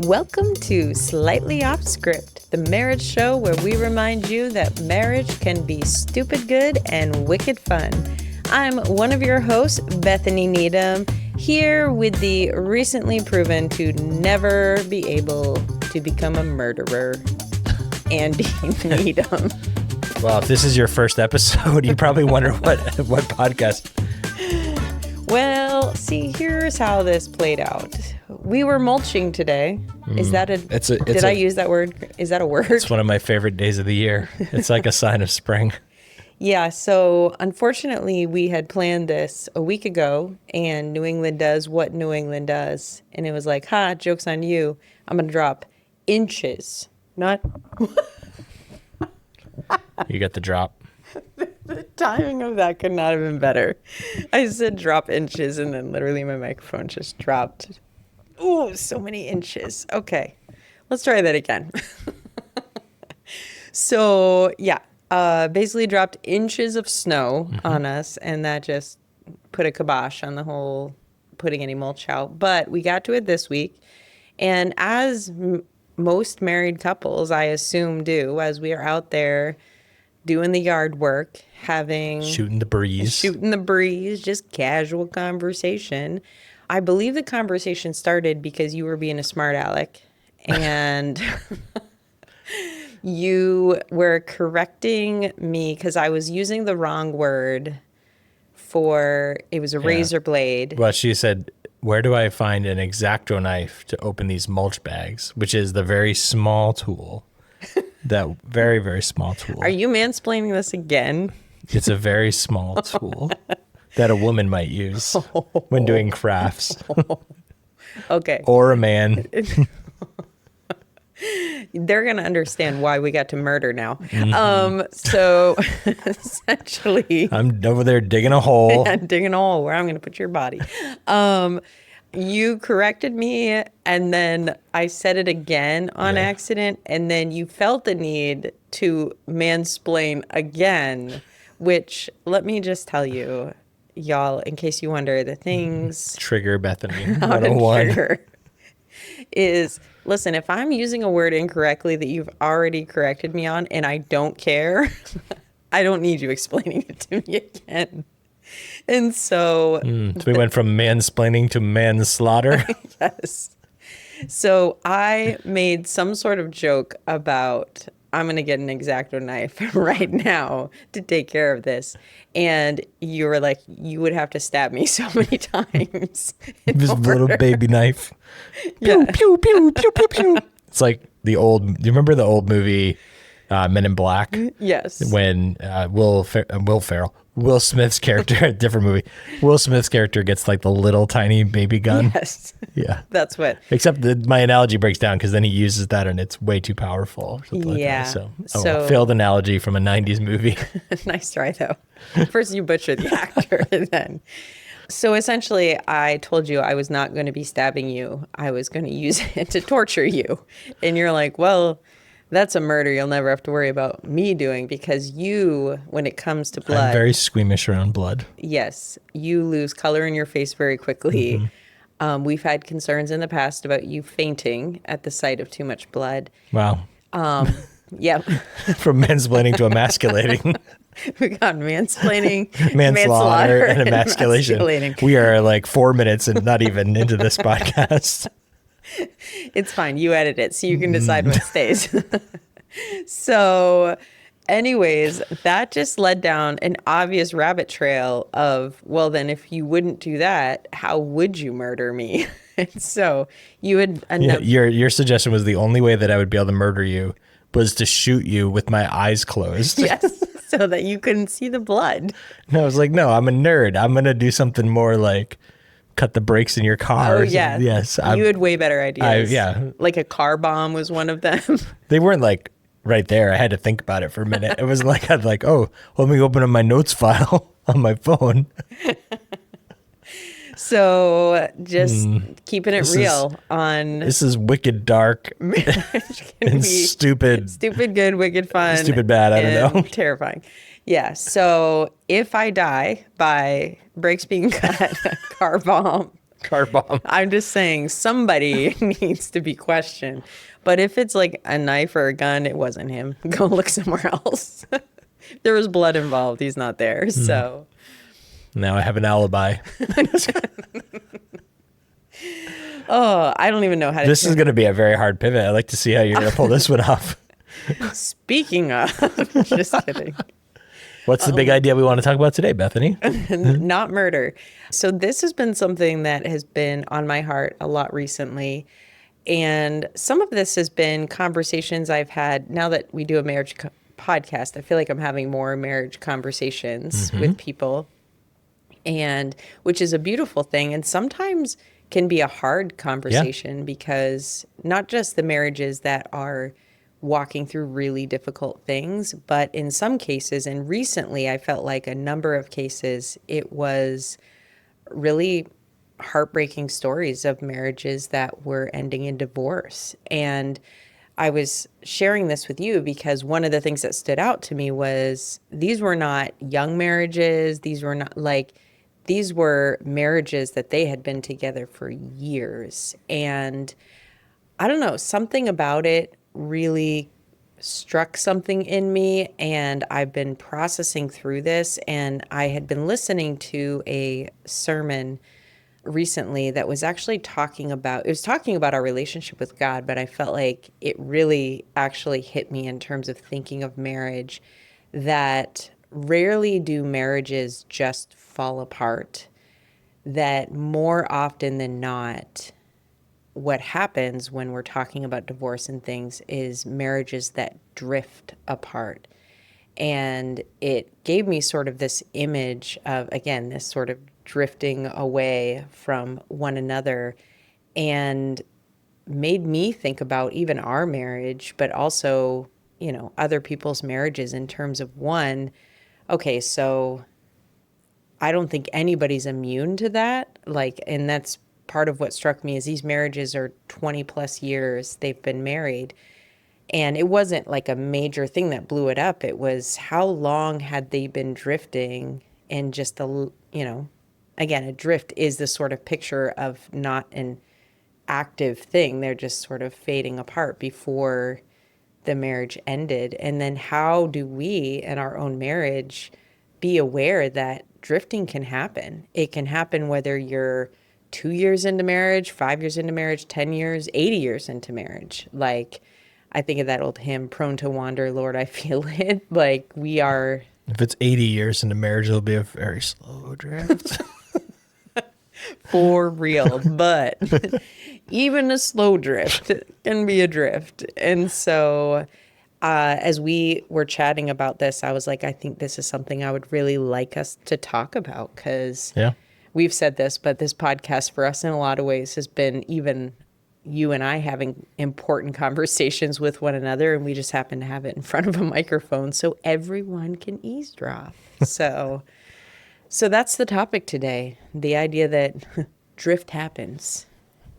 Welcome to Slightly Off Script, the marriage show where we remind you that marriage can be stupid good and wicked fun. I'm one of your hosts, Bethany Needham, here with the recently proven to never be able to become a murderer, Andy Needham. Well, if this is your first episode, you probably wonder what podcast. Well, see, here's how this played out. We were mulching today. Is that did I use that word? Is that a word? It's one of my favorite days of the year. It's like a sign of spring. Yeah, so unfortunately, we had planned this a week ago, and New England does what New England does. And it was like, joke's on you. I'm going to drop inches, not... You got the drop. The timing of that could not have been better. I said drop inches, and then literally my microphone just dropped. Ooh, so many inches. Okay, let's try that again. So, yeah, basically dropped inches of snow on us, and that just put a kibosh on the whole putting any mulch out. But we got to it this week, and as most married couples, I assume, do, as we are out there doing the yard work, shooting the breeze, just casual conversation. I believe the conversation started because you were being a smart aleck and you were correcting me because I was using the wrong word it was a razor blade. Well, she said, where do I find an X-Acto knife to open these mulch bags, which is the very small tool. That very, very small tool. Are you mansplaining this again? It's a very small tool that a woman might use when doing crafts. Okay. Or a man. They're going to understand why we got to murder now. So essentially... I'm over there digging a hole. I'm digging a hole where I'm going to put your body. You corrected me, and then I said it again on accident, and then you felt the need to mansplain again, which, let me just tell you, y'all, in case you wonder, the things... Trigger Bethany how 101. to trigger is, listen, if I'm using a word incorrectly that you've already corrected me on, and I don't care, I don't need you explaining it to me again. And so... So we went from mansplaining to manslaughter. Yes. So I made some sort of joke about, I'm going to get an X-Acto knife right now to take care of this. And you were like, you would have to stab me so many times. This little baby knife. Yeah. Pew, pew, pew, pew, pew, pew. It's like do you remember the old movie Men in Black? Yes. When Will Smith's character, a different movie, Will Smith's character gets like the little tiny baby gun. Yes. Yeah. That's what. Except that my analogy breaks down because then he uses that and it's way too powerful. Yeah. Like that. So failed analogy from a 90s movie. Nice try, though. First you butchered the actor, and then... So essentially, I told you I was not going to be stabbing you. I was going to use it to torture you. And you're like, well... That's a murder you'll never have to worry about me doing because you, when it comes to blood... I'm very squeamish around blood. Yes. You lose color in your face very quickly. We've had concerns in the past about you fainting at the sight of too much blood. Wow. Yeah. From mansplaining to emasculating. We got mansplaining, manslaughter, and emasculation. emasculating. We are like 4 minutes and not even into this podcast. It's fine. You edit it so you can decide what stays. So anyways, that just led down an obvious rabbit trail of, well, then if you wouldn't do that, how would you murder me? And so you would... Your suggestion was the only way that I would be able to murder you was to shoot you with my eyes closed. Yes, so that you couldn't see the blood. And I was like, no, I'm a nerd. I'm going to do something more like... cut the brakes in your car. Oh, yeah. Yes. You had way better ideas. Yeah. Like a car bomb was one of them. They weren't like right there. I had to think about it for a minute. It was like, I'd like, oh, let me open up my notes file on my phone. So just keeping it real This is wicked dark and stupid. Stupid good, wicked fun. Stupid bad, I don't know. Terrifying. Yeah, so if I die by brakes being cut, car bomb, Car bomb. I'm just saying somebody needs to be questioned. But if it's like a knife or a gun, it wasn't him. Go look somewhere else. There was blood involved. He's not there. So Now I have an alibi. oh, I don't even know how to. This is going to be a very hard pivot. I'd like to see how you're going to pull this one off. Speaking of, just kidding. What's the big idea we want to talk about today, Bethany? Not murder. So this has been something that has been on my heart a lot recently. And some of this has been conversations I've had now that we do a marriage podcast. I feel like I'm having more marriage conversations with people, and which is a beautiful thing. And sometimes can be a hard conversation because not just the marriages that are walking through really difficult things, but in some cases, and recently I felt like a number of cases, it was really heartbreaking stories of marriages that were ending in divorce. And I was sharing this with you because one of the things that stood out to me was these were not young marriages. These were not like, these were marriages that they had been together for years. And I don't know, something about it really struck something in me, and I've been processing through this. And I had been listening to a sermon recently that was actually talking about our relationship with God, but I felt like it really actually hit me in terms of thinking of marriage, that rarely do marriages just fall apart, that more often than not, what happens when we're talking about divorce and things is marriages that drift apart. And it gave me sort of this image of, again, this sort of drifting away from one another, and made me think about even our marriage, but also, you know, other people's marriages in terms of one, okay, so I don't think anybody's immune to that. Like, and that's part of what struck me is these marriages are 20 plus years they've been married. And it wasn't like a major thing that blew it up. It was how long had they been drifting, and just the, you know, again, a drift is the sort of picture of not an active thing. They're just sort of fading apart before the marriage ended. And then how do we in our own marriage be aware that drifting can happen? It can happen whether you're 2 years into marriage, 5 years into marriage, 10 years, 80 years into marriage. Like, I think of that old hymn, prone to wander, Lord, I feel it. Like, we are. If it's 80 years into marriage, it'll be a very slow drift. For real. But even a slow drift can be a drift. And so as we were chatting about this, I was like, I think this is something I would really like us to talk about, because we've said this, but this podcast for us in a lot of ways has been even you and I having important conversations with one another, and we just happen to have it in front of a microphone so everyone can eavesdrop. So that's the topic today, the idea that drift happens.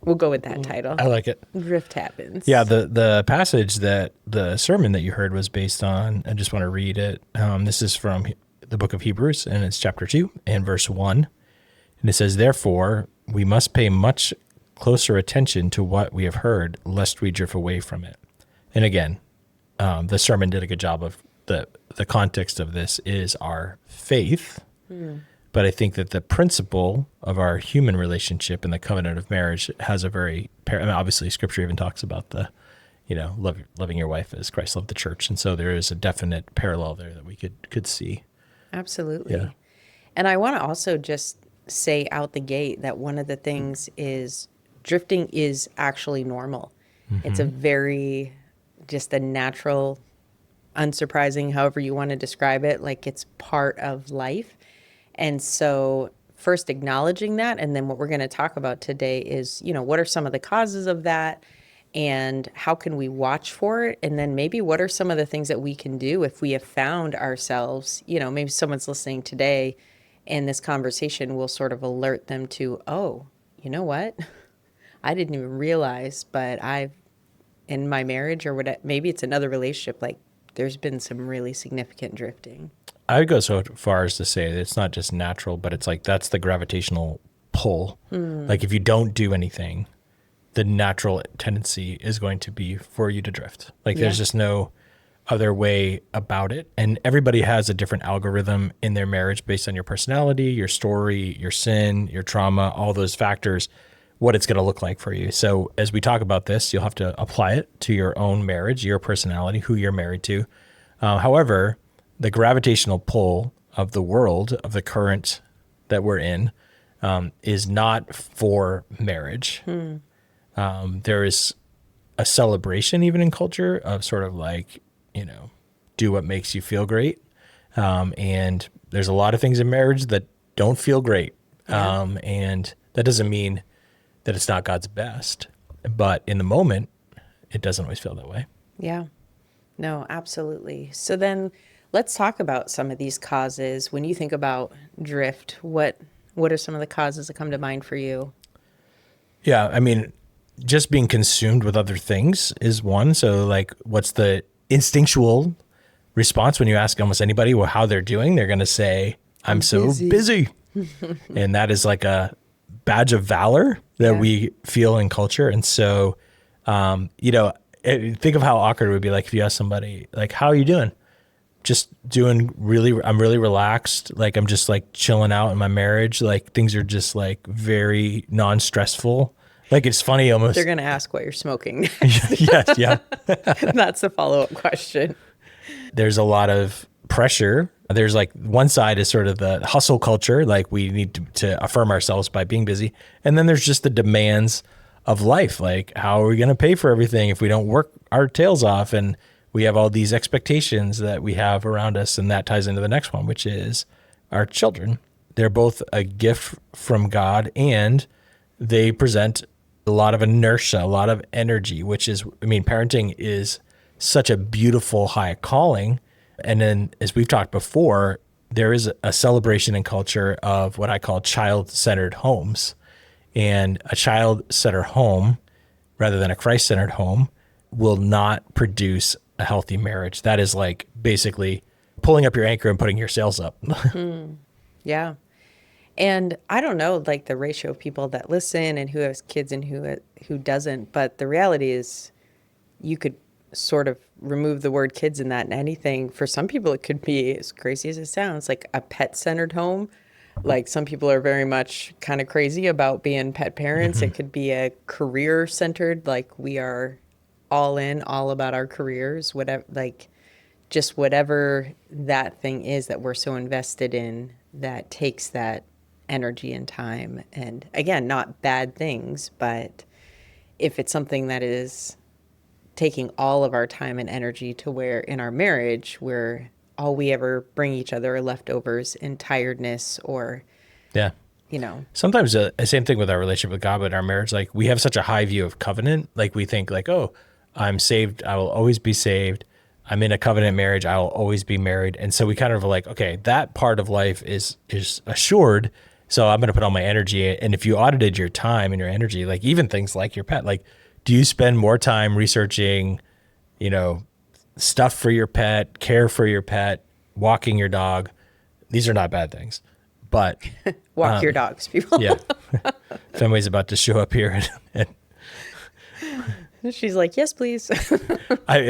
We'll go with that title. I like it. Drift happens. Yeah, the passage that the sermon that you heard was based on, I just want to read it. This is from the book of Hebrews, and it's chapter 2 and verse 1. And it says, "Therefore, we must pay much closer attention to what we have heard, lest we drift away from it." And again, the sermon did a good job of the context of this is our faith. But I think that the principle of our human relationship and the covenant of marriage has a very, obviously Scripture even talks about the, loving your wife as Christ loved the church. And so there is a definite parallel there that we could see. Absolutely. Yeah. And I want to also just say out the gate that one of the things is drifting is actually normal. It's a very, just a natural, unsurprising, however you want to describe it, like it's part of life. And so first acknowledging that, and then what we're going to talk about today is, what are some of the causes of that, and how can we watch for it? And then maybe what are some of the things that we can do if we have found ourselves, maybe someone's listening today and this conversation will sort of alert them to, oh, you know what? I didn't even realize, but I've, in my marriage or whatever, maybe it's another relationship, like there's been some really significant drifting. I would go so far as to say that it's not just natural, but it's like that's the gravitational pull. Like if you don't do anything, the natural tendency is going to be for you to drift. Like there's just no other way about it. And everybody has a different algorithm in their marriage based on your personality, your story, your sin, your trauma, all those factors, what it's going to look like for you. So as we talk about this, you'll have to apply it to your own marriage, your personality, who you're married to. However, the gravitational pull of the world, of the current that we're in, is not for marriage. There is a celebration even in culture of sort of like, do what makes you feel great. And there's a lot of things in marriage that don't feel great. And that doesn't mean that it's not God's best, but in the moment, it doesn't always feel that way. Yeah. No, absolutely. So then let's talk about some of these causes. When you think about drift, what are some of the causes that come to mind for you? Yeah, I mean, just being consumed with other things is one. So like, what's the instinctual response when you ask almost anybody how they're doing? They're going to say, I'm so busy. And that is like a badge of valor that we feel in culture. And so, think of how awkward it would be like if you ask somebody, like, how are you doing? Just doing I'm really relaxed. Like, I'm just like chilling out in my marriage. Like, things are just like very non-stressful. Like, it's funny almost. They're going to ask what you're smoking. Yes, yeah. That's the follow-up question. There's a lot of pressure. There's like one side is sort of the hustle culture. Like, we need to affirm ourselves by being busy. And then there's just the demands of life. Like, how are we going to pay for everything if we don't work our tails off? And we have all these expectations that we have around us. And that ties into the next one, which is our children. They're both a gift from God, and they present a lot of inertia, a lot of energy, which is, parenting is such a beautiful high calling. And then, as we've talked before, there is a celebration in culture of what I call child-centered homes. And a child-centered home, rather than a Christ-centered home, will not produce a healthy marriage. That is like basically pulling up your anchor and putting your sails up. Yeah. And I don't know, like, the ratio of people that listen and who has kids and who doesn't. But the reality is you could sort of remove the word kids in that, and anything. For some people, it could be, as crazy as it sounds, like a pet-centered home. Like, some people are very much kind of crazy about being pet parents. Mm-hmm. It could be a career-centered, like we are all in, all about our careers, whatever, like just whatever that thing is that we're so invested in that takes that energy and time. And again, not bad things, but if it's something that is taking all of our time and energy to where in our marriage, where all we ever bring each other are leftovers and tiredness, or, sometimes the same thing with our relationship with God, but our marriage, like we have such a high view of covenant. Like we think like, oh, I'm saved. I will always be saved. I'm in a covenant marriage. I will always be married. And so we kind of are like, okay, that part of life is assured. So I'm going to put all my energy in. And if you audited your time and your energy, like even things like your pet, like, do you spend more time researching, stuff for your pet, care for your pet, walking your dog? These are not bad things, but walk your dogs, people. Yeah. Fenway's about to show up here and she's like, yes, please.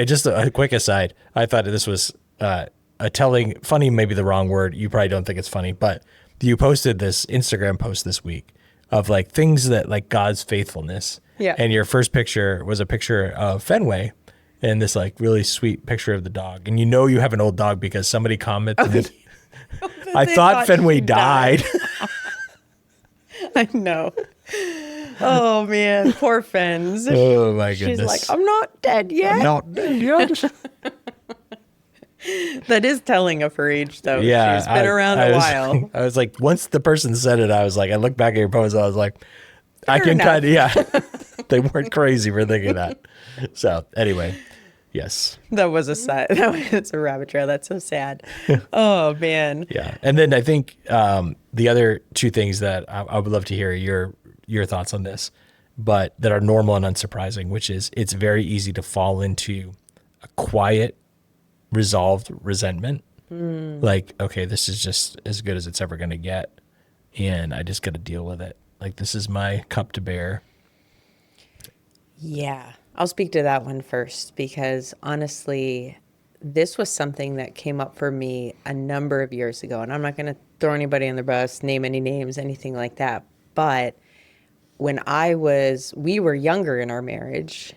Just a quick aside. I thought this was funny, maybe the wrong word. You probably don't think it's funny, but you posted this Instagram post this week of like things that like God's faithfulness. Yeah. And your first picture was a picture of Fenway and this like really sweet picture of the dog. And you have an old dog because somebody commented, I thought Fenway died. I know. Oh man, poor Fens. Oh my goodness. She's like, I'm not dead yet. I'm not dead yet. That is telling of her age, though. Yeah, She's been around a while. I was like, once the person said it, I was like, I looked back at your post, I was like, I can kind of, they weren't crazy for thinking that. So anyway, yes. That was it's a rabbit trail. That's so sad. Oh man. Yeah. And then I think the other two things that I would love to hear your thoughts on this, but that are normal and unsurprising, which is it's very easy to fall into a quiet, resolved resentment. Like, okay, this is just as good as it's ever going to get, and I just got to deal with it. Like, this is my cup to bear. Yeah, I'll speak to that one first because honestly, this was something that came up for me a number of years ago. And I'm not going to throw anybody on the bus, name any names, anything like that. But when we were younger in our marriage,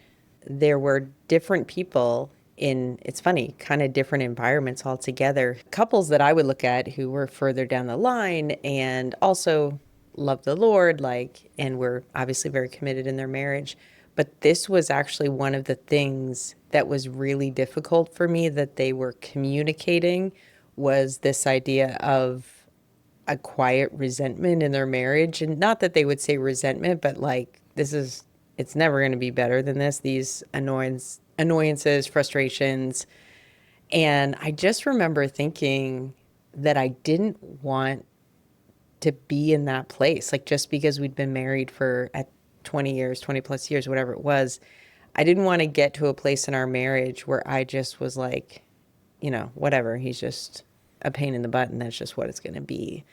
there were different people in, it's funny, kind of different environments altogether. Couples that I would look at who were further down the line and also loved the Lord, like, and were obviously very committed in their marriage. But this was actually one of the things that was really difficult for me that they were communicating was this idea of a quiet resentment in their marriage. And not that they would say resentment, but like, it's never going to be better than this, these annoyances, frustrations. And I just remember thinking that I didn't want to be in that place. Like, just because we'd been married for at 20 years, 20 plus years, whatever it was, I didn't want to get to a place in our marriage where I just was like, whatever, he's just a pain in the butt and that's just what it's going to be.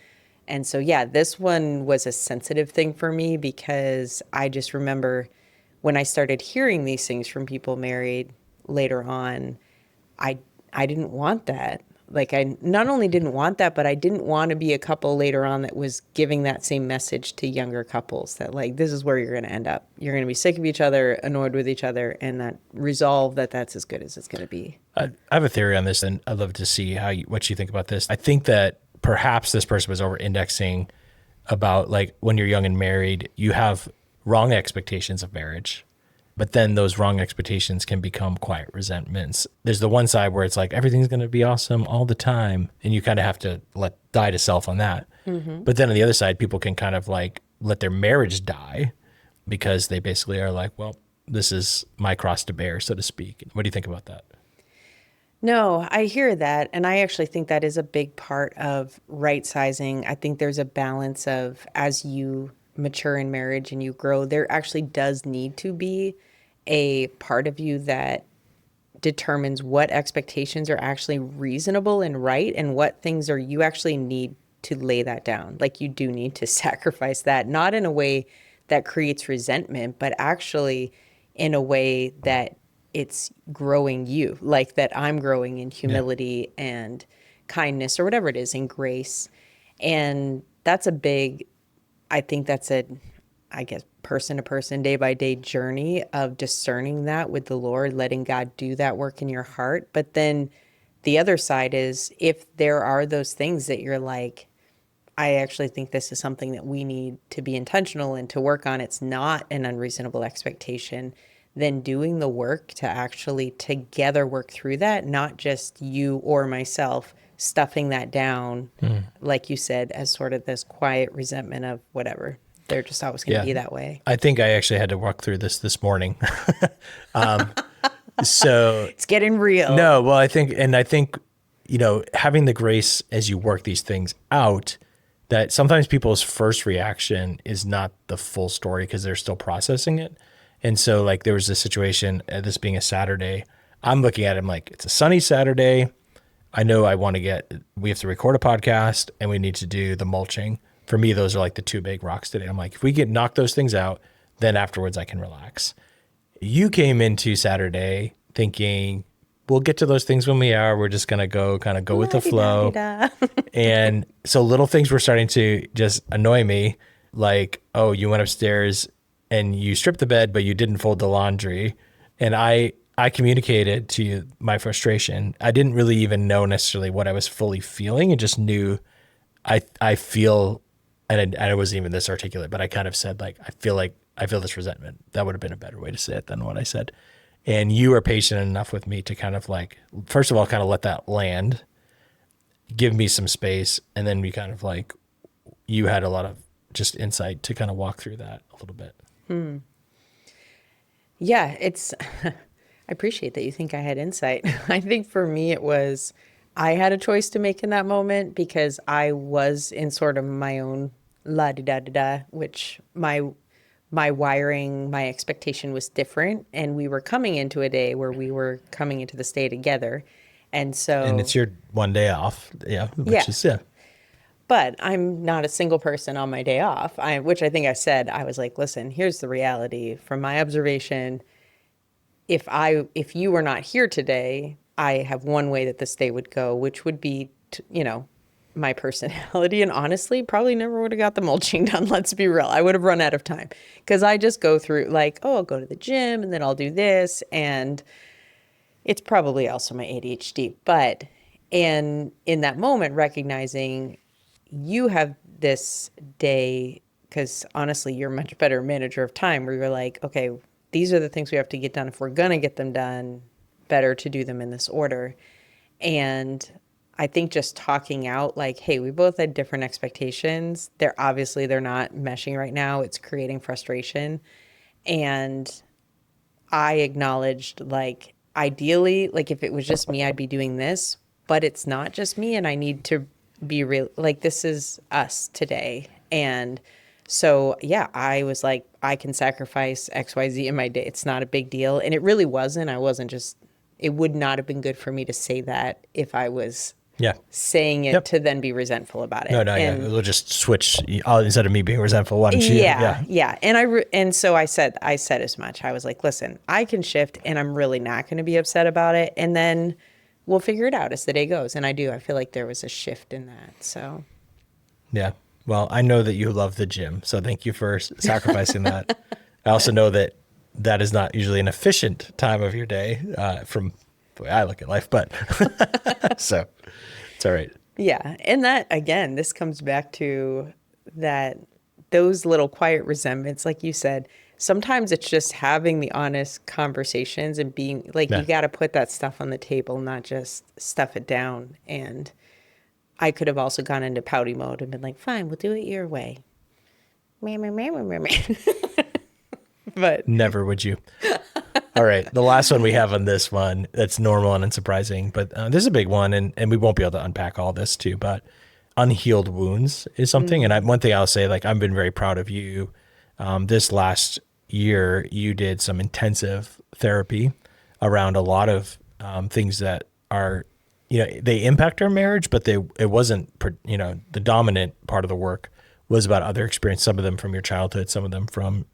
And so, yeah, this one was a sensitive thing for me because I just remember when I started hearing these things from people married later on, I I didn't want that. Like, I not only didn't want that, but I didn't want to be a couple later on that was giving that same message to younger couples that, like, this is where you're going to end up. You're going to be sick of each other, annoyed with each other, and that resolve that that's as good as it's going to be. I have a theory on this, and I'd love to see what you think about this. I think that perhaps this person was over-indexing about, like, when you're young and married, you have wrong expectations of marriage, but then those wrong expectations can become quiet resentments. There's the one side where it's like everything's going to be awesome all the time, and you kind of have to let die to self on that. Mm-hmm. But then on the other side, people can kind of like let their marriage die because they basically are like, well, this is my cross to bear, so to speak. What do you think about that? No, I hear that. And I actually think that is a big part of right sizing. I think there's a balance of as you mature in marriage and you grow, there actually does need to be a part of you that determines what expectations are actually reasonable and right and what things are you actually need to lay that down. Like, you do need to sacrifice that, not in a way that creates resentment, but actually in a way that it's growing you, like that I'm growing in humility and kindness or whatever it is, in grace. And that's a big, I think that's I guess, person to person, day by day journey of discerning that with the Lord, letting God do that work in your heart. But then the other side is if there are those things that you're like, I actually think this is something that we need to be intentional and to work on. It's not an unreasonable expectation. Then doing the work to actually together work through that, not just you or myself stuffing that down, like you said, as sort of this quiet resentment of whatever. They're just always going to be that way. I think I actually had to walk through this morning. So it's getting real. No, well, I think, having the grace as you work these things out, that sometimes people's first reaction is not the full story because they're still processing it. And so, like, there was this situation, this being a Saturday, I'm looking at it, I'm like, it's a sunny Saturday. I know we have to record a podcast and we need to do the mulching. For me, those are like the two big rocks today. I'm like, if we can knock those things out, then afterwards I can relax. You came into Saturday thinking, we'll get to those things when we are. We're just going to go with the flow. And so little things were starting to just annoy me. Like, oh, you went upstairs and you stripped the bed, but you didn't fold the laundry. And I communicated to you my frustration. I didn't really even know necessarily what I was fully feeling. I just knew I feel, and I wasn't even this articulate, but I kind of said, like I feel this resentment. That would have been a better way to say it than what I said. And you were patient enough with me to kind of like, first of all, kind of let that land, give me some space. And then we kind of like, you had a lot of just insight to kind of walk through that a little bit. Yeah, I appreciate that you think I had insight. I think for me, it was, I had a choice to make in that moment because I was in sort of my own la-di-da-da-da, which my wiring, my expectation was different. And we were coming into a day where we were coming into this day together. And so. And it's your one day off. Yeah. But I'm not a single person on my day off, which I think I said. I was like, listen, here's the reality from my observation. If you were not here today, I have one way that this day would go, which would be, my personality. And honestly, probably never would have got the mulching done. Let's be real. I would have run out of time because I just go through like, oh, I'll go to the gym and then I'll do this. And it's probably also my ADHD. But, and in that moment, recognizing you have this day, because honestly, you're a much better manager of time where you're like, okay, these are the things we have to get done. If we're going to get them done, better to do them in this order. And I think just talking out like, hey, we both had different expectations. They're not meshing right now. It's creating frustration. And I acknowledged like, ideally, like if it was just me, I'd be doing this, but it's not just me. And I need to be real. Like this is us today. And so, yeah, I was like, I can sacrifice XYZ in my day. It's not a big deal. And it really wasn't. It would not have been good for me to say that if I was saying it to then be resentful about it. No, we'll just switch. Instead of me being resentful, why don't you? Yeah. And so I said as much. I was like, listen, I can shift and I'm really not going to be upset about it. And then we'll figure it out as the day goes. And I feel like there was a shift in that. So. Yeah. Well, I know that you love the gym. So thank you for sacrificing that. I also know that is not usually an efficient time of your day from the way I look at life, but so it's all right. Yeah. And that, again, this comes back to those little quiet resentments, like you said, sometimes it's just having the honest conversations and being like, you got to put that stuff on the table, not just stuff it down. And I could have also gone into pouty mode and been like, fine, we'll do it your way. But never would you. All right. The last one we have on this one that's normal and unsurprising, but this is a big one, and we won't be able to unpack all this too, but unhealed wounds is something. And one thing I'll say, like, I've been very proud of you. This last year, you did some intensive therapy around a lot of things that are, they impact our marriage, but it wasn't, the dominant part of the work was about other experience, some of them from your childhood, some of them from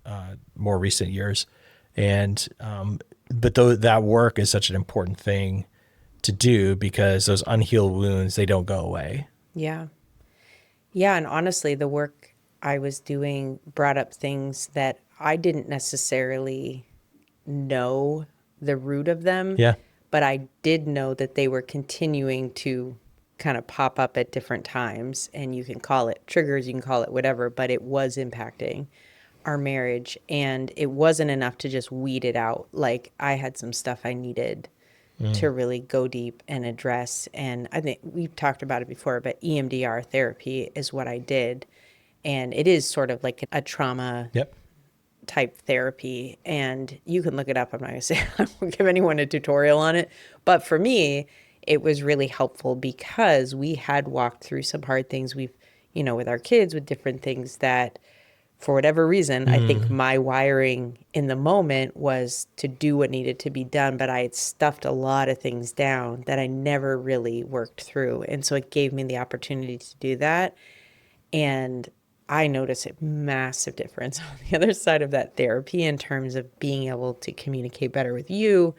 more recent years. And, but that work is such an important thing to do because those unhealed wounds, they don't go away. Yeah. Yeah. And honestly, the work I was doing brought up things that I didn't necessarily know the root of them. Yeah. But I did know that they were continuing to kind of pop up at different times, and you can call it triggers, you can call it whatever, but it was impacting our marriage, and it wasn't enough to just weed it out. Like I had some stuff I needed to really go deep and address, and I think we've talked about it before, but EMDR therapy is what I did, and it is sort of like a trauma type therapy, and you can look it up. I'm not going to say I won't give anyone a tutorial on it, but for me, it was really helpful because we had walked through some hard things with our kids, with different things that for whatever reason, I think my wiring in the moment was to do what needed to be done, but I had stuffed a lot of things down that I never really worked through. And so it gave me the opportunity to do that. And I noticed a massive difference on the other side of that therapy in terms of being able to communicate better with you,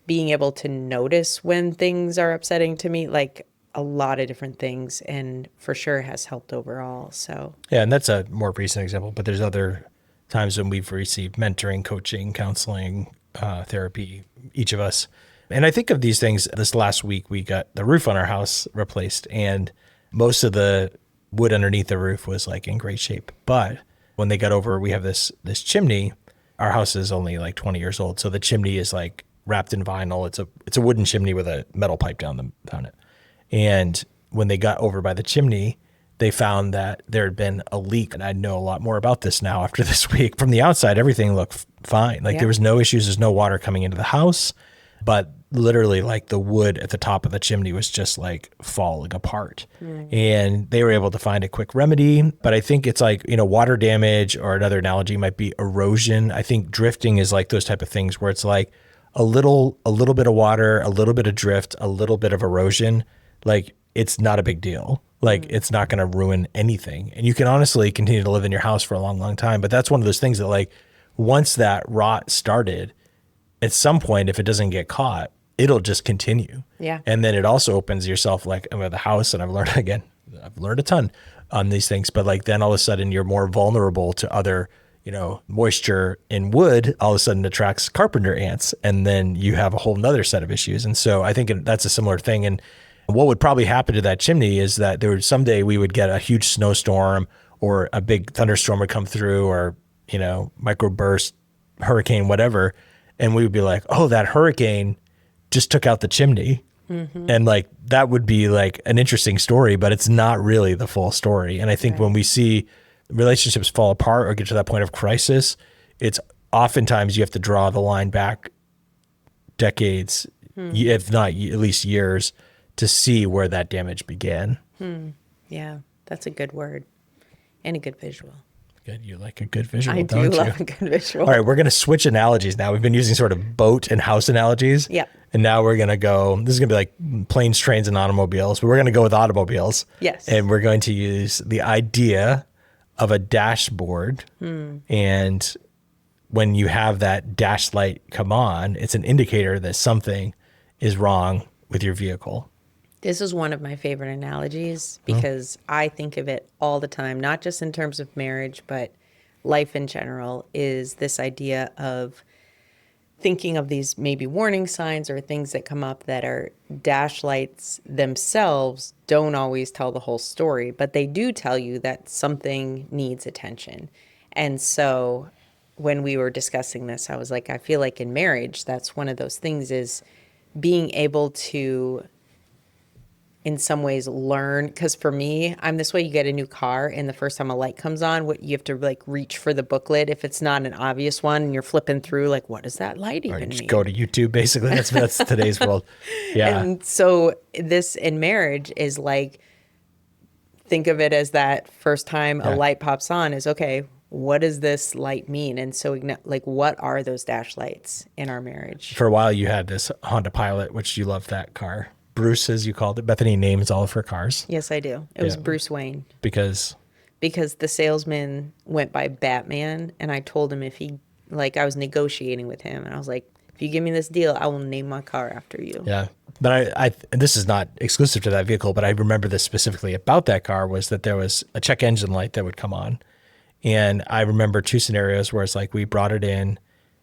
being able to notice when things are upsetting to me, like a lot of different things, and for sure has helped overall. So yeah, and that's a more recent example, but there's other times when we've received mentoring, coaching, counseling, therapy, each of us. And I think of these things, this last week, we got the roof on our house replaced, and most of the wood underneath the roof was like in great shape. But when they got over, we have this chimney. Our house is only like 20 years old. So the chimney is like wrapped in vinyl. It's a wooden chimney with a metal pipe down it. And when they got over by the chimney, they found that there had been a leak. And I know a lot more about this now after this week. From the outside, everything looked fine. Like there was no issues. There's no water coming into the house. But literally like the wood at the top of the chimney was just like falling apart. And they were able to find a quick remedy. But I think it's like, water damage, or another analogy might be erosion. I think drifting is like those type of things where it's like a little bit of water, a little bit of drift, a little bit of erosion. Like it's not a big deal. Like it's not going to ruin anything. And you can honestly continue to live in your house for a long, long time. But that's one of those things that like once that rot started, at some point, if it doesn't get caught, it'll just continue. Yeah. And then it also opens yourself like with the house. And I've learned a ton on these things, but like then all of a sudden you're more vulnerable to other, moisture in wood all of a sudden attracts carpenter ants. And then you have a whole nother set of issues. And so I think that's a similar thing. And what would probably happen to that chimney is that someday we would get a huge snowstorm or a big thunderstorm would come through or, microburst, hurricane, whatever. And we would be like, oh, that hurricane just took out the chimney. Mm-hmm. And like, that would be like an interesting story, but it's not really the full story. And I think when we see relationships fall apart or get to that point of crisis, it's oftentimes you have to draw the line back decades, if not at least years, to see where that damage began. Yeah, that's a good word and a good visual. Good. You like a good visual, I don't do you? love a good visual. All right, we're going to switch analogies now. We've been using sort of boat and house analogies. Yep. And now we're going to go, this is going to be like planes, trains, and automobiles, but we're going to go with automobiles. Yes. And we're going to use the idea of a dashboard. And when you have that dash light come on, it's an indicator that something is wrong with your vehicle. This is one of my favorite analogies because I think of it all the time, not just in terms of marriage, but life in general, is this idea of thinking of these maybe warning signs or things that come up that are dash lights themselves don't always tell the whole story, but they do tell you that something needs attention. And so when we were discussing this, I was like, I feel like in marriage, that's one of those things is being able to in some ways learn, because for me, I'm this way. You get a new car and the first time a light comes on, you have to like reach for the booklet if it's not an obvious one and you're flipping through like, what does that light even mean? Just go to YouTube, basically. That's today's world. Yeah. And so this in marriage is like, think of it as that first time a light pops on is, okay, what does this light mean? And so like, what are those dash lights in our marriage? For a while you had this Honda Pilot, which you loved that car. Bruce, as you called it. Bethany names all of her cars. Yes, I do. It was Bruce Wayne. Because the salesman went by Batman, and I told him if he, like, I was negotiating with him, and I was like, if you give me this deal, I will name my car after you. Yeah. But I this is not exclusive to that vehicle, but I remember this specifically about that car was that there was a check engine light that would come on. And I remember two scenarios where it's like we brought it in,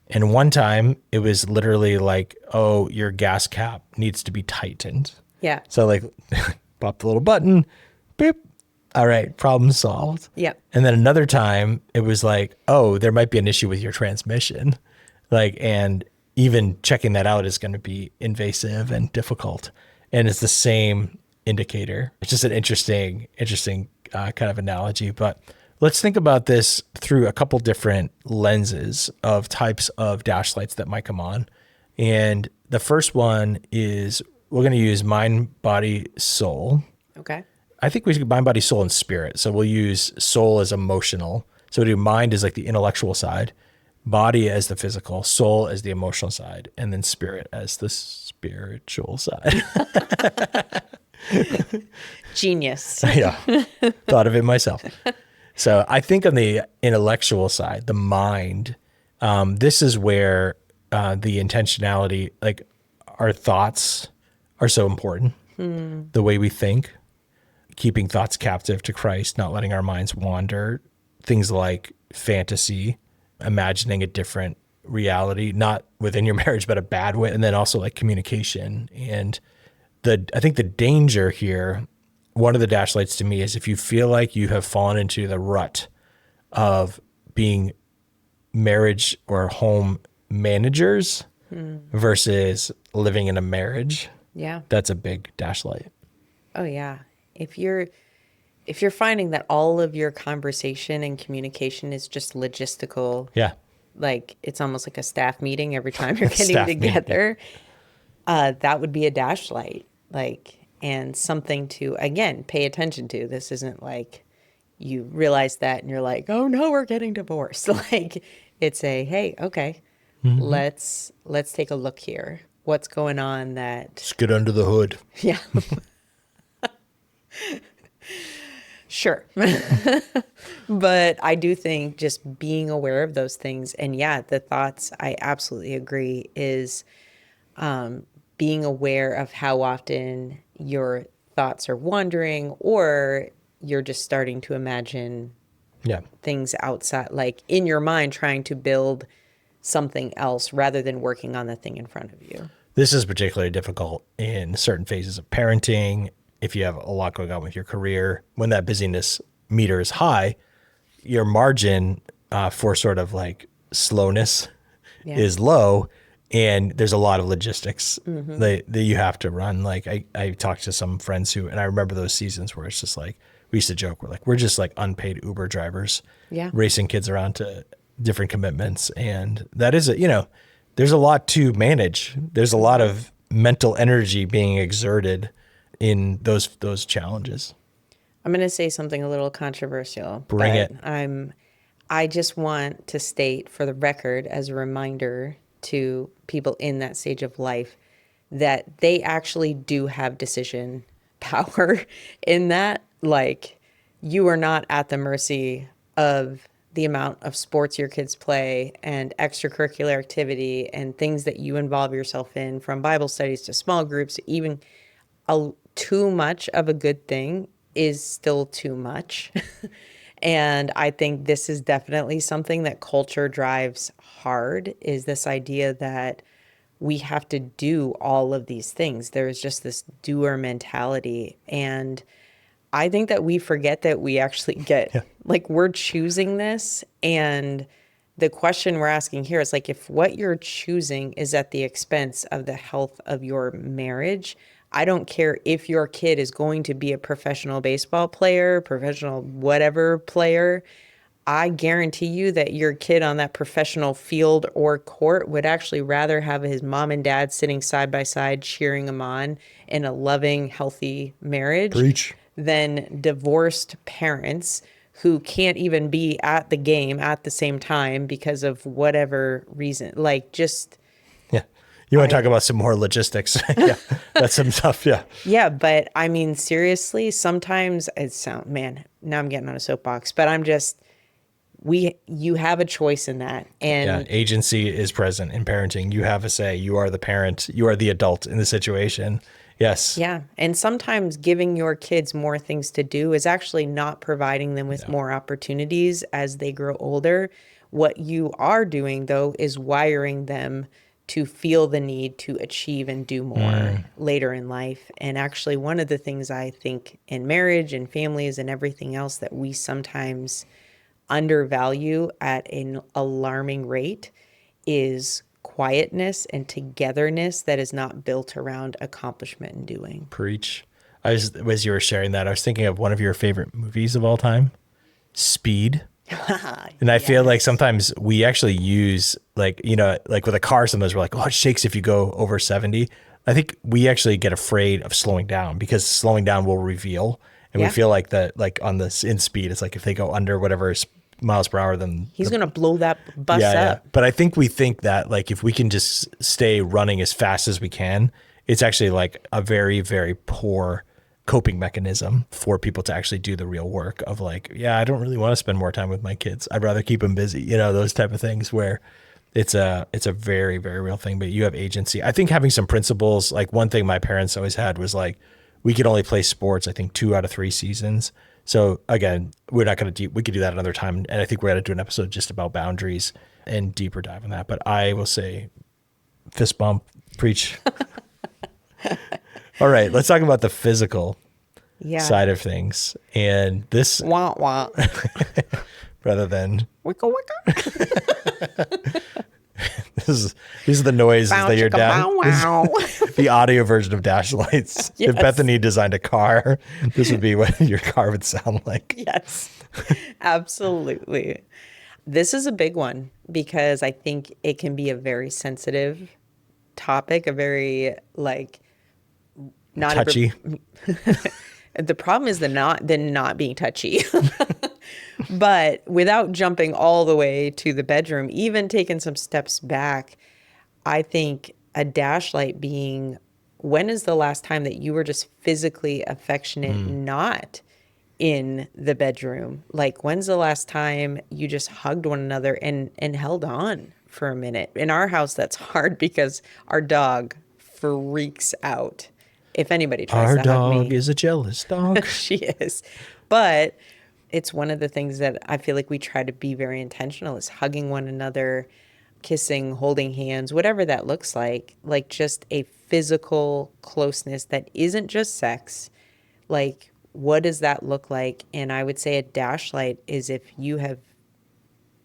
and one time it was literally like, oh, your gas cap needs to be tightened. Yeah. So like pop the little button, beep. All right, problem solved. Yeah. And then another time it was like, oh, there might be an issue with your transmission. Like, and even checking that out is going to be invasive and difficult. And it's the same indicator. It's just an interesting kind of analogy. But let's think about this through a couple different lenses of types of dash lights that might come on. And the first one is we're going to use mind, body, soul. Okay. I think we should mind, body, soul, and spirit. So we'll use soul as emotional. So we do mind as like the intellectual side, body as the physical, soul as the emotional side, and then spirit as the spiritual side. Genius. Yeah. Thought of it myself. So I think on the intellectual side, the mind, this is where the intentionality, like our thoughts are so important. The way we think, keeping thoughts captive to Christ, not letting our minds wander, things like fantasy, imagining a different reality, not within your marriage, but a bad way. And then also like communication. And I think the danger here, one of the dash lights to me is if you feel like you have fallen into the rut of being marriage or home managers versus living in a marriage. Yeah. That's a big dash light. Oh yeah. If you're finding that all of your conversation and communication is just logistical, Yeah. like it's almost like a staff meeting every time you're getting Staff together, that would be a dash light, like, and something to, again, pay attention to. This isn't like you realize that and you're like, oh no, we're getting divorced. Like it's hey, okay, let's take a look here. What's going on that? Just get under the hood. Yeah. Sure. But I do think just being aware of those things, and yeah, the thoughts, I absolutely agree, is being aware of how often your thoughts are wandering or you're just starting to imagine Yeah. things outside, like in your mind, trying to build something else rather than working on the thing in front of you. This is particularly difficult in certain phases of parenting. If you have a lot going on with your career, when that busyness meter is high, your margin for sort of like slowness Yeah. is low, and there's a lot of logistics that you have to run. Like I talked to some friends who, and I remember those seasons where it's just like, we used to joke, we're just like unpaid Uber drivers, Yeah. racing kids around to different commitments. And that is, there's a lot to manage. There's a lot of mental energy being exerted in those challenges. I'm going to say something a little controversial. Bring but it. I just want to state for the record as a reminder to people in that stage of life that they actually do have decision power in that. Like, you are not at the mercy of the amount of sports your kids play and extracurricular activity and things that you involve yourself in, from Bible studies to small groups, even too much of a good thing is still too much. And I think this is definitely something that culture drives hard, is this idea that we have to do all of these things. There's just this doer mentality. And I think that we forget that we actually get, like, we're choosing this. And the question we're asking here is like, if what you're choosing is at the expense of the health of your marriage, I don't care if your kid is going to be a professional baseball player, professional whatever player. I guarantee you that your kid on that professional field or court would actually rather have his mom and dad sitting side by side cheering him on in a loving, healthy marriage Preach. than divorced parents who can't even be at the game at the same time because of whatever reason. Like, just... Yeah. You want to talk about some more logistics? Yeah, that's some stuff. Yeah. Yeah, but I mean, seriously, sometimes man, now I'm getting on a soapbox, but you have a choice in that. Yeah. And Agency is present in parenting. You have a say. You are the parent. You are the adult in the situation. Yes. yeah, and sometimes giving your kids more things to do is actually not providing them with more opportunities as they grow older. What you are doing, though, is wiring them to feel the need to achieve and do more later in life. And actually, one of the things I think in marriage and families and everything else that we sometimes undervalue at an alarming rate is quietness and togetherness that is not built around accomplishment and doing. Preach. As you were sharing that, I was thinking of one of your favorite movies of all time, Speed. And I feel like sometimes we actually use, like, like with a car, sometimes we're like, oh, it shakes if you go over 70. I think we actually get afraid of slowing down because slowing down will reveal. And we feel like that, like in Speed, it's like if they go under whatever miles per hour, then He's going to blow that bus up. Yeah. But I think we think that, like, if we can just stay running as fast as we can, it's actually like a very, very poor coping mechanism for people to actually do the real work of, like, yeah, I don't really want to spend more time with my kids. I'd rather keep them busy, those type of things, where it's a very, very real thing, but you have agency. I think having some principles, like one thing my parents always had was like, we could only play sports, I think 2 out of 3 seasons. So again, we're not going to we could do that another time. And I think we're going to do an episode just about boundaries and deeper dive on that. But I will say, fist bump, preach. All right, let's talk about the physical side of things. And this, Wah, wah. rather than, Wicka, wicka. these are the noises Bow, that your chicka, dad, bow, wow. the audio version of Dash Lights. Yes. If Bethany designed a car, this would be what your car would sound like. Yes, absolutely. This is a big one because I think it can be a very sensitive topic, a very, like, not Touchy. The problem is the not being touchy. But without jumping all the way to the bedroom, even taking some steps back, I think a dash light being, when is the last time that you were just physically affectionate, not in the bedroom. Like, when's the last time you just hugged one another and held on for a minute? In our house, that's hard because our dog freaks out if anybody tries Our to hug dog me. is a jealous dog. She is. But it's one of the things that I feel like we try to be very intentional is hugging one another, kissing, holding hands, whatever that looks like just a physical closeness that isn't just sex. Like, what does that look like? And I would say a dashlight is if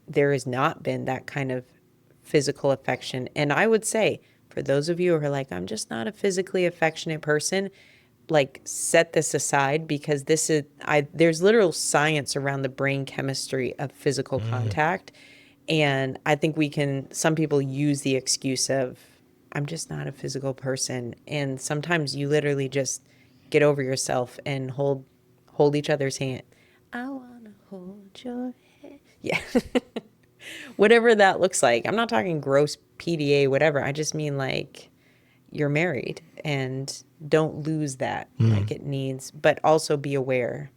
there has not been that kind of physical affection. And I would say, for those of you who are like, I'm just not a physically affectionate person, like, set this aside because there's literal science around the brain chemistry of physical contact. And I think some people use the excuse of, I'm just not a physical person. And sometimes you literally just get over yourself and hold each other's hand. I want to hold your hand. Yeah. Whatever that looks like. I'm not talking gross PDA, whatever. I just mean like you're married and don't lose that. Like it needs, but also be aware.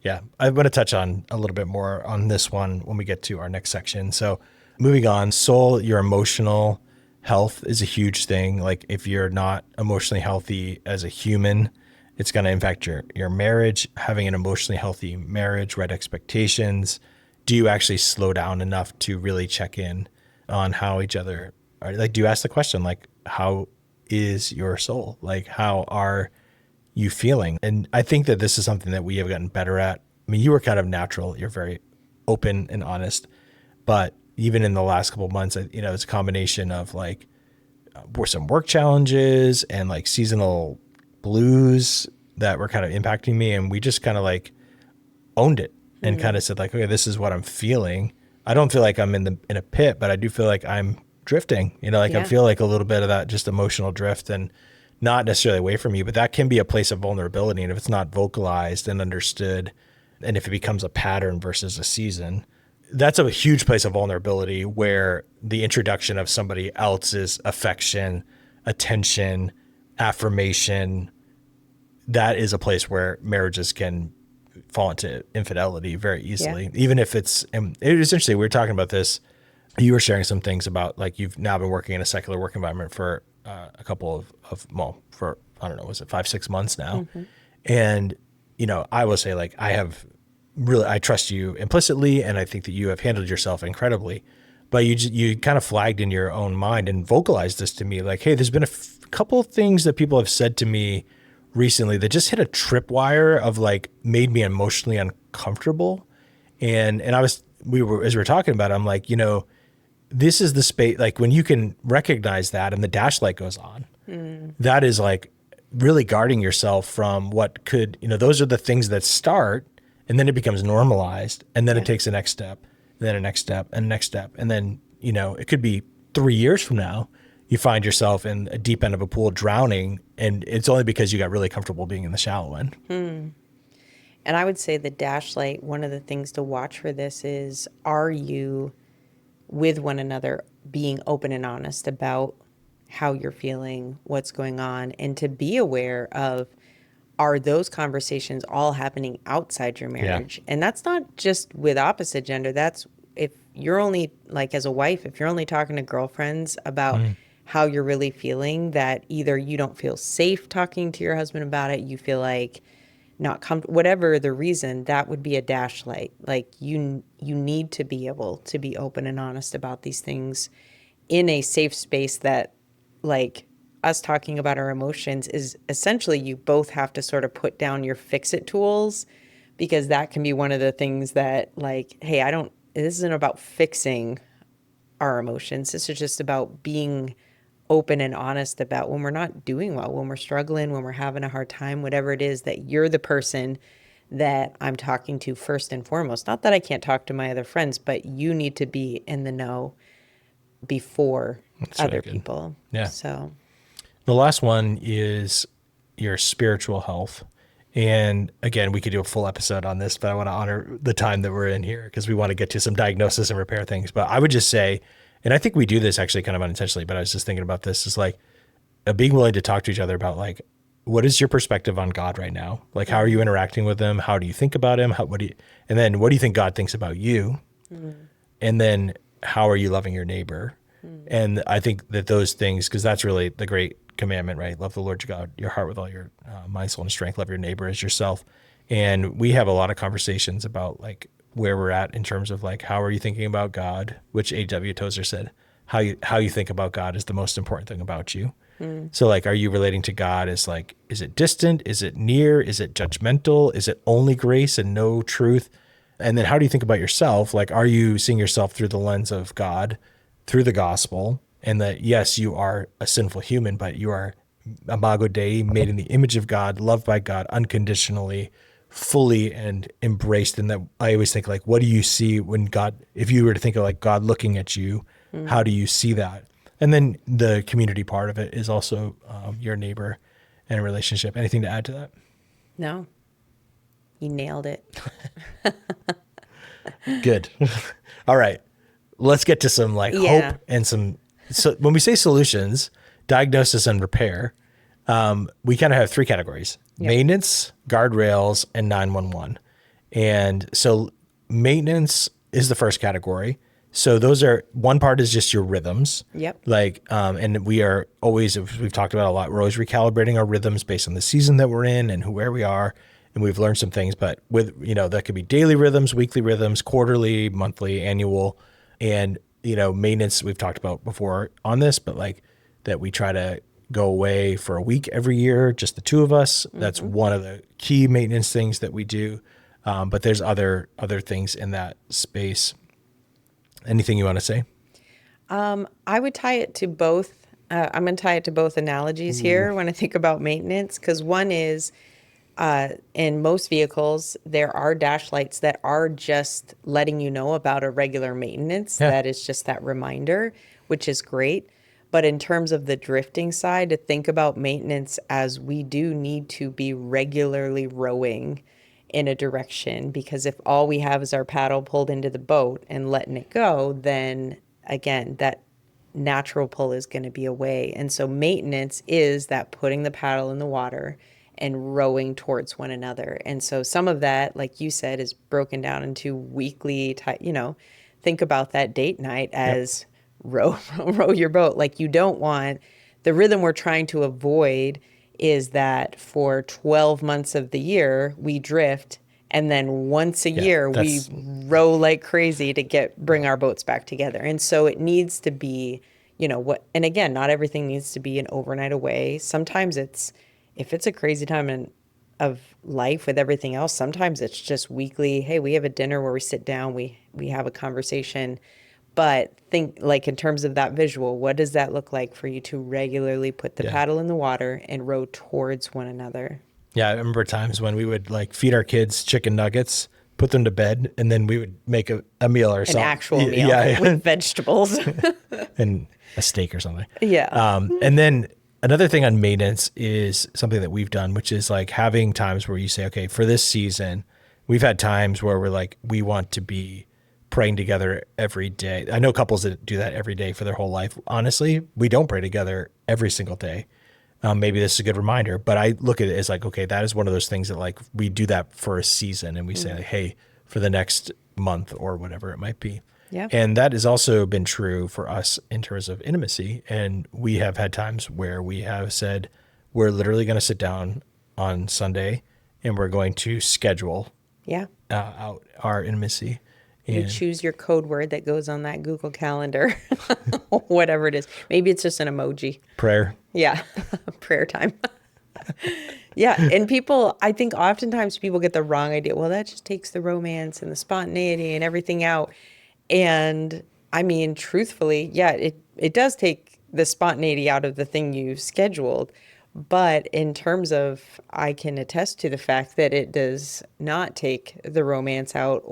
Yeah, I want to touch on a little bit more on this one when we get to our next section. So moving on, soul, your emotional health is a huge thing. Like if you're not emotionally healthy as a human, it's going to impact your marriage. Having an emotionally healthy marriage, right expectations. Do you actually slow down enough to really check in on how each other are? Like, do you ask the question, like, how is your soul? Like, how are you feeling? And I think that this is something that we have gotten better at. I mean, you were kind of natural. You're very open and honest. But even in the last couple of months, it's a combination of like some work challenges and like seasonal blues that were kind of impacting me. And we just kind of like owned it and kind of said like, okay, this is what I'm feeling. I don't feel like I'm in a pit, but I do feel like I'm drifting, I Yeah. feel like a little bit of that just emotional drift and not necessarily away from you, but that can be a place of vulnerability. And if it's not vocalized and understood, and if it becomes a pattern versus a season, that's a huge place of vulnerability where the introduction of somebody else's affection, attention, affirmation, that is a place where marriages can fall into infidelity very easily. Yeah. Even if and it was interesting. We were talking about this. You were sharing some things about like you've now been working in a secular work environment for a couple for, I don't know, was it 5-6 months now? And, I will say like, I trust you implicitly. And I think that you have handled yourself incredibly, but you kind of flagged in your own mind and vocalized this to me. Like, hey, there's been a couple of things that people have said to me recently that just hit a tripwire of like, made me emotionally uncomfortable. And as we were talking about it, I'm like, this is the space, like when you can recognize that and the dash light goes on, that is like really guarding yourself from what could, those are the things that start and then it becomes normalized and then it takes the next step, and then a next step and next step. And then, it could be 3 years from now, you find yourself in a deep end of a pool drowning and it's only because you got really comfortable being in the shallow end. And I would say the dash light, one of the things to watch for this is, are you with one another being open and honest about how you're feeling, what's going on, and to be aware of, are those conversations all happening outside your marriage? And that's not just with opposite gender. That's if you're only, like as a wife, if you're only talking to girlfriends about how you're really feeling, that either you don't feel safe talking to your husband about it, you feel like not comfortable, whatever the reason, that would be a dash light. Like you need to be able to be open and honest about these things in a safe space that, like, us talking about our emotions is essentially you both have to sort of put down your fix-it tools, because that can be one of the things that, like, hey, this isn't about fixing our emotions. This is just about being open and honest about when we're not doing well, when we're struggling, when we're having a hard time, whatever it is, that you're the person that I'm talking to first and foremost. Not that I can't talk to my other friends, but you need to be in the know before That's other really good. people. Yeah. So The last one is your spiritual health. And again, we could do a full episode on this, but I want to honor the time that we're in here because we want to get to some diagnosis and repair things. But I would just say, and I think we do this actually kind of unintentionally, but I was just thinking about this, is like being willing to talk to each other about like, what is your perspective on God right now? Like, how are you interacting with him? How do you think about him? And then what do you think God thinks about you? And then how are you loving your neighbor? And I think that those things, because that's really the great commandment, right? Love the Lord your God, your heart with all your mind, soul, and strength. Love your neighbor as yourself. And we have a lot of conversations about like where we're at in terms of like, how are you thinking about God? Which A.W. Tozer said, how you think about God is the most important thing about you. So like, are you relating to God as like, is it distant? Is it near? Is it judgmental? Is it only grace and no truth? And then how do you think about yourself? Like, are you seeing yourself through the lens of God, through the gospel? And that, yes, you are a sinful human, but you are imago Dei, made in the image of God, loved by God unconditionally, fully and embraced. And that I always think like, what do you see when God, if you were to think of like God looking at you, how do you see that? And then the community part of it is also your neighbor and a relationship. Anything to add to that? No, you nailed it. Good. All right. Let's get to some like Yeah. hope and some. So when we say solutions, diagnosis and repair, we kind of have three categories: maintenance, guardrails, and 911. And so maintenance is the first category. So those are, one part is just your rhythms. Yep. Like, and we are always, we've talked about a lot, we're always recalibrating our rhythms based on the season that we're in and where we are. And we've learned some things, but with, that could be daily rhythms, weekly rhythms, quarterly, monthly, annual, and, maintenance we've talked about before on this, but like that we try to go away for a week every year, just the two of us. That's one of the key maintenance things that we do. But there's other things in that space. Anything you want to say? I would tie it to both. I'm going to tie it to both analogies here when I think about maintenance, because one is in most vehicles, there are dash lights that are just letting you know about a regular maintenance. Yeah. That is just that reminder, which is great. But in terms of the drifting side, to think about maintenance as we do need to be regularly rowing in a direction, because if all we have is our paddle pulled into the boat and letting it go, then again, that natural pull is going to be away. And so maintenance is that putting the paddle in the water and rowing towards one another. And so some of that, like you said, is broken down into weekly, think about that date night as row your boat. Like, you don't want the rhythm we're trying to avoid is that for 12 months of the year we drift, and then once a year we row like crazy to bring our boats back together. And so it needs to be, and again, not everything needs to be an overnight away. Sometimes if it's a crazy time of life with everything else, sometimes it's just weekly. Hey, we have a dinner where we sit down, we have a conversation. But think, like, in terms of that visual, what does that look like for you to regularly put the paddle in the water and row towards one another? Yeah, I remember times when we would like feed our kids chicken nuggets, put them to bed, and then we would make a meal or something. An actual meal with vegetables. And a steak or something. Yeah. And then another thing on maintenance is something that we've done, which is like having times where you say, okay, for this season, we've had times where we're like, we want to be praying together every day. I know couples that do that every day for their whole life. Honestly, we don't pray together every single day. Maybe this is a good reminder, but I look at it as like, okay, that is one of those things that like we do that for a season, and we say, like, hey, for the next month or whatever it might be. Yeah. And that has also been true for us in terms of intimacy. And we have had times where we have said, we're literally going to sit down on Sunday and we're going to schedule out our intimacy. You choose your code word that goes on that Google Calendar, whatever it is. Maybe it's just an emoji. Prayer. Yeah. Prayer time. Yeah. And I think oftentimes people get the wrong idea. Well, that just takes the romance and the spontaneity and everything out. And I mean, truthfully, it does take the spontaneity out of the thing you scheduled. But in terms of, I can attest to the fact that it does not take the romance out,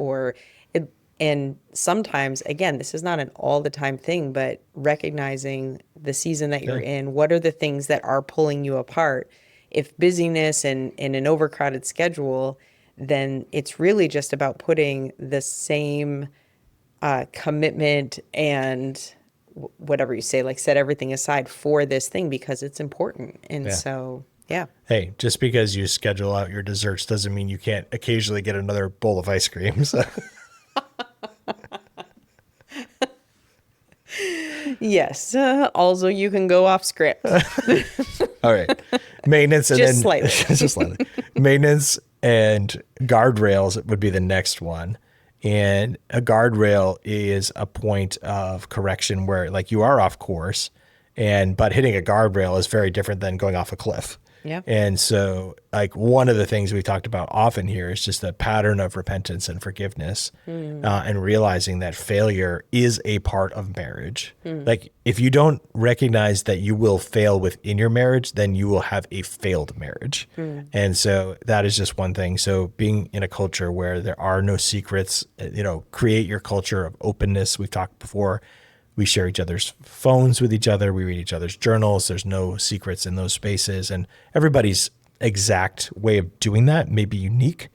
and sometimes, again, this is not an all the time thing, but recognizing the season that you're in, what are the things that are pulling you apart? If busyness and an overcrowded schedule, then it's really just about putting the same commitment and whatever you say, like set everything aside for this thing because it's important. And so, Yeah. Hey, just because you schedule out your desserts doesn't mean you can't occasionally get another bowl of ice cream. So. Yes. Also, you can go off script. All right. Maintenance and Just then slightly. just slightly. Maintenance and guardrails would be the next one. And a guardrail is a point of correction where like you are off course but hitting a guardrail is very different than going off a cliff. Yeah. And so like one of the things we've talked about often here is just a pattern of repentance and forgiveness and realizing that failure is a part of marriage. Like if you don't recognize that you will fail within your marriage, then you will have a failed marriage. And so that is just one thing. So being in a culture where there are no secrets, create your culture of openness. We've talked before. We share each other's phones with each other. We read each other's journals. There's no secrets in those spaces. And everybody's exact way of doing that may be unique,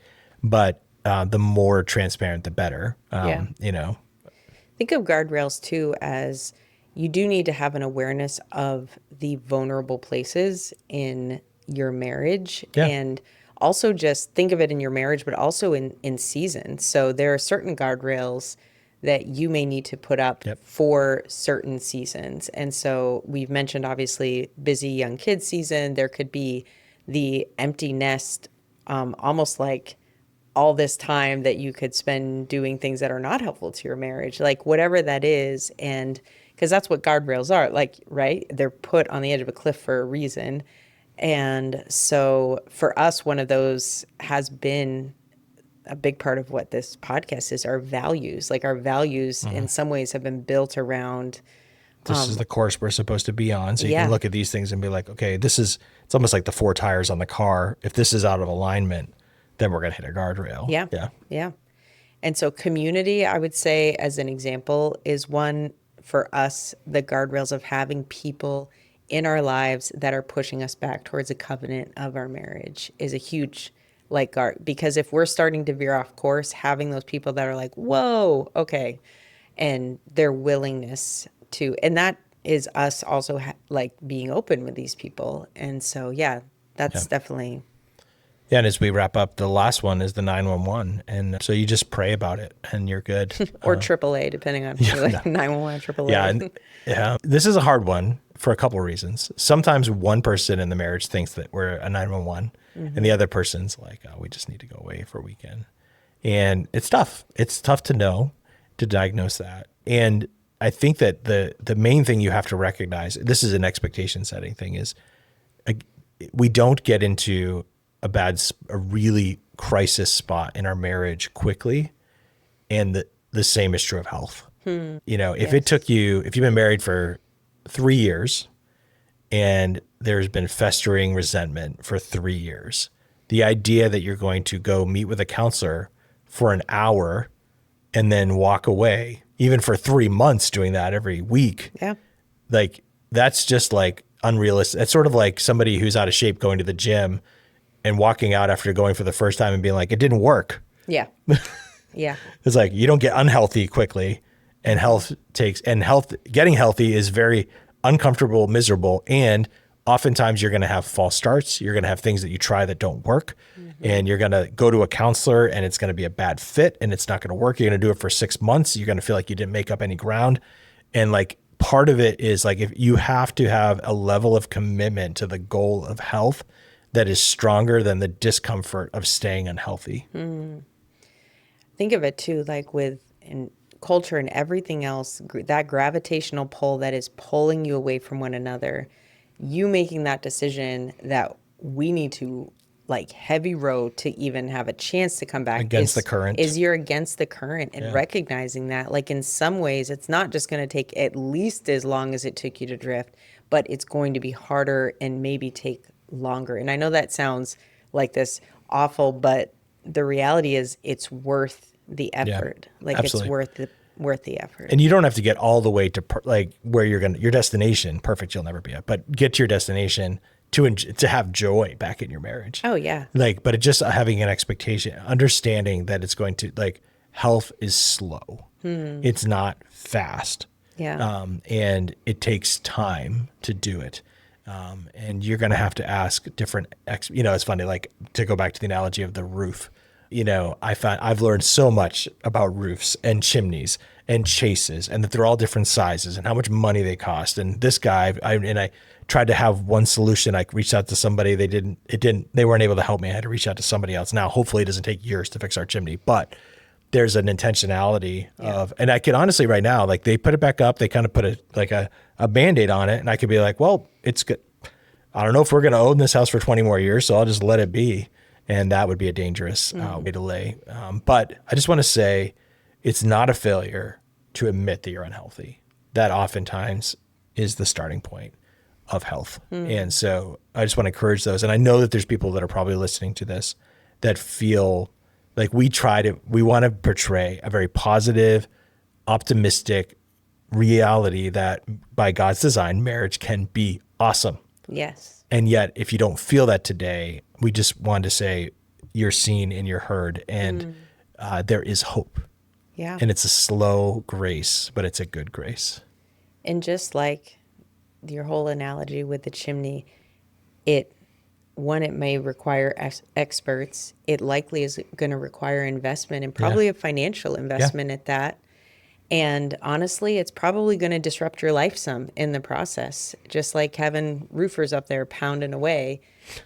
but the more transparent, the better. Think of guardrails too as you do need to have an awareness of the vulnerable places in your marriage. Yeah. And also just think of it in your marriage, but also in seasons. So there are certain guardrails that you may need to put up for certain seasons. And so we've mentioned obviously busy young kids season. There could be the empty nest, almost like all this time that you could spend doing things that are not helpful to your marriage, like whatever that is. And because that's what guardrails are, like, right? They're put on the edge of a cliff for a reason. And so for us, one of those has been a big part of what this podcast is, our values. Like our values in some ways have been built around. This is the course we're supposed to be on. So you can look at these things and be like, okay, it's almost like the four tires on the car. If this is out of alignment, then we're going to hit a guardrail. Yeah. Yeah. Yeah. And so community, I would say as an example, is one for us, the guardrails of having people in our lives that are pushing us back towards a covenant of our marriage is a huge guard, because if we're starting to veer off course, having those people that are like, whoa, okay. And their willingness to, and that is us also being open with these people. And so, that's definitely. Yeah. And as we wrap up, the last one is the 911. And so you just pray about it and you're good. Or AAA, depending on 911, AAA. Yeah. This is a hard one for a couple of reasons. Sometimes one person in the marriage thinks that we're a 911 and the other person's like, oh, we just need to go away for a weekend. And it's tough. It's tough to know, to diagnose that. And I think that the main thing you have to recognize, this is an expectation setting thing, is we don't get into a really crisis spot in our marriage quickly. And the same is true of health. If you've been married for 3 years and there's been festering resentment for 3 years, the idea that you're going to go meet with a counselor for an hour and then walk away, even for 3 months doing that every week, that's just like unrealistic. It's sort of like somebody who's out of shape going to the gym and walking out after going for the first time and being like, it didn't work. Yeah. Yeah. It's like, you don't get unhealthy quickly, and getting healthy is very uncomfortable, miserable. And oftentimes you're going to have false starts. You're going to have things that you try that don't work, and you're going to go to a counselor and it's going to be a bad fit and it's not going to work. You're going to do it for 6 months. You're going to feel like you didn't make up any ground. And like, part of it is like, if you have to have a level of commitment to the goal of health that is stronger than the discomfort of staying unhealthy. Think of it too, like in culture and everything else, that gravitational pull that is pulling you away from one another, you making that decision that we need to heavy row to even have a chance to come back against the current, is you're against the current, and recognizing that in some ways it's not just going to take at least as long as it took you to drift, but it's going to be harder and maybe take longer. And I know that sounds like this awful, but the reality is it's worth the effort. Absolutely. It's worth the effort. And you don't have to get all the way to where your destination. Perfect, you'll never be at, but get to your destination to have joy back in your marriage. Oh yeah. But it just having an expectation, understanding that it's going to health is slow. It's not fast. Yeah. And it takes time to do it. And you're going to have to ask different, it's funny, like to go back to the analogy of the roof, I've learned so much about roofs and chimneys and chases, and that they're all different sizes and how much money they cost. And this guy, I tried to have one solution. I reached out to somebody. They weren't able to help me. I had to reach out to somebody else. Now, hopefully it doesn't take years to fix our chimney, but there's an intentionality of, and I could honestly right now, like they put it back up, they kind of put a Band-Aid on it. And I could be like, well, it's good. I don't know if we're going to own this house for 20 more years, so I'll just let it be. And that would be a dangerous way to lay. But I just want to say it's not a failure to admit that you're unhealthy. That oftentimes is the starting point of health. And so I just want to encourage those. And I know that there's people that are probably listening to this that feel like we want to portray a very positive, optimistic reality that by God's design, marriage can be awesome. Yes. And yet, if you don't feel that today, we just want to say you're seen and you're heard, and there is hope. Yeah. And it's a slow grace, but it's a good grace. And just like your whole analogy with the chimney, it may require experts. It likely is going to require investment, and probably a financial investment at that. And honestly, it's probably going to disrupt your life some in the process. Just like having roofers up there pounding away.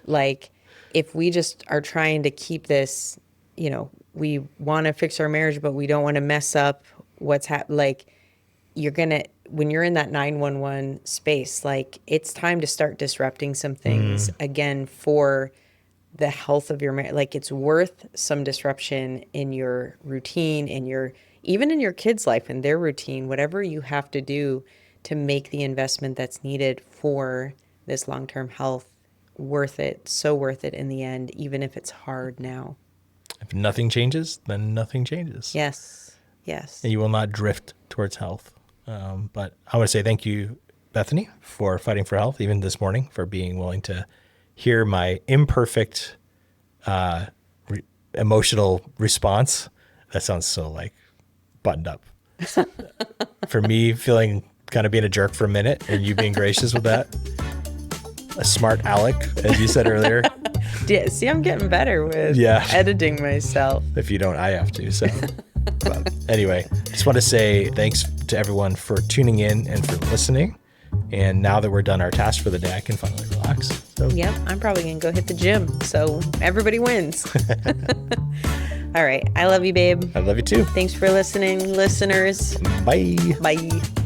Like if we just are trying to keep this, we want to fix our marriage, but we don't want to mess up what's happening. Like when you're in that 911 space, like it's time to start disrupting some things again for the health of your marriage. Like it's worth some disruption in your routine, even in your kids' life and their routine, whatever you have to do to make the investment that's needed for this long-term health worth it, so worth it in the end, even if it's hard now. If nothing changes, then nothing changes. Yes. And you will not drift towards health. But I want to say thank you, Bethany, for fighting for health, even this morning, for being willing to hear my imperfect emotional response. That sounds so like buttoned up. For me feeling kind of being a jerk for a minute and you being gracious with that. A smart aleck, as you said earlier. Yeah, see, I'm getting better with editing myself. If you don't, I have to. So, but anyway, just want to say thanks to everyone for tuning in and for listening. And now that we're done our task for the day, I can finally relax. So. Yep, I'm probably going to go hit the gym. So everybody wins. All right. I love you, babe. I love you too. Thanks for listening, listeners. Bye. Bye.